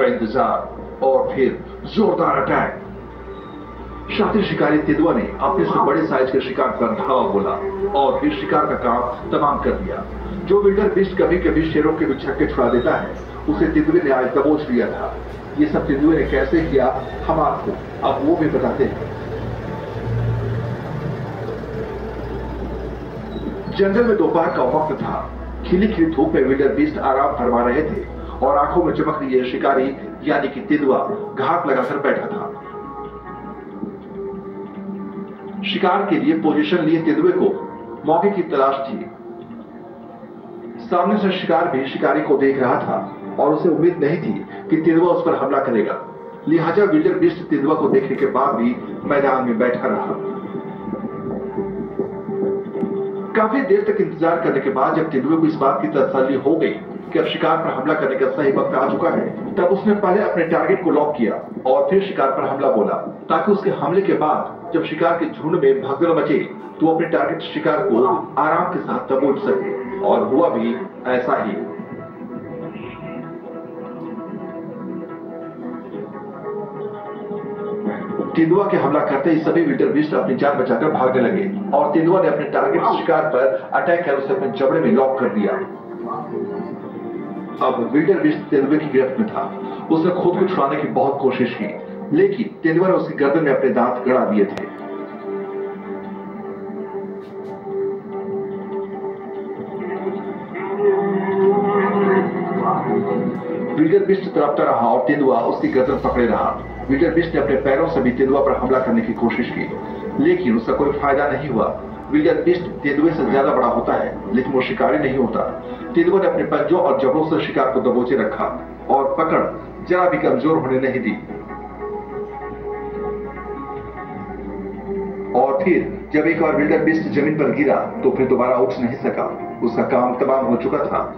इंतजार और फिर जोरदार अटैक। शातिर शिकारी तेंदुआ ने अपने से बड़े साइज के शिकार पर धावा बोला और फिर शिकार का काम तमाम कर दिया। जो विल्डर बीस्ट कभी कभी शेरों के छक्के छुड़ा देता है, उसे तेंदुए ने आज दबोच लिया था। ये सब तेंदुए ने कैसे किया, हम आपको अब वो भी बताते हैं। जंगल में दोपहर का वक्त था। खिली खिली धूप में विल्डर बीस्ट आराम फरमा रहे थे और आंखों में चमक रही शिकारी यानी कि तेंदुआ घात लगाकर बैठा था। शिकार के लिए पोजीशन लिए तेंदुए को मौके की तलाश थी। सामने से शिकार भी शिकारी को देख रहा था और उसे उम्मीद नहीं थी कि तेंदुआ उस पर हमला करेगा। लिहाजा विल्डर बीस्ट तेंदुआ को देखने के बाद भी मैदान में बैठा रहा। काफी देर तक इंतजार करने के बाद जब तेंदुए को इस बात की तसल्ली हो गई कि अब शिकार पर हमला करने का सही वक्त आ चुका है, तब उसने पहले अपने टारगेट को लॉक किया और फिर शिकार पर हमला बोला, ताकि उसके हमले के बाद जब शिकार के झुंड में भगदड़ मचे तो अपने टारगेट शिकार को आराम के साथ दबोच सके। और हुआ भी ऐसा ही। तेंदुआ के हमला करते ही सभी विल्डर बीस्ट अपनी जान बचाकर भागने लगे और तेंदुआ ने अपने टारगेट शिकार पर अटैक कर उसे अपने जबड़े में लॉक कर दिया। अब विल्डर बीस्ट तेंदुए की गिरफ्त में था। उसने खुद को छुड़ाने की बहुत कोशिश की, लेकिन तेंदुआ ने उसकी गर्दन में अपने दांत गड़ा दिए थे। विल्डर बीस्ट तड़पता रहा और तेंदुआ उसकी गर्दन पकड़े रहा। विल्डर बीस्ट ने अपने पैरों से भी तेंदुआ पर हमला करने की कोशिश की, लेकिन उसका कोई फायदा नहीं हुआ। विल्डर बीस्ट तेंदुए से ज्यादा बड़ा होता है, लेकिन वो शिकारी नहीं होता। तेंदुआ ने अपने पंजों और जबड़ों से शिकार को दबोचे रखा और पकड़ जरा भी कमजोर होने नहीं दी। और फिर जब एक और विल्डर बीस्ट जमीन पर गिरा तो फिर दोबारा उठ नहीं सका। उसका काम तमाम हो चुका था।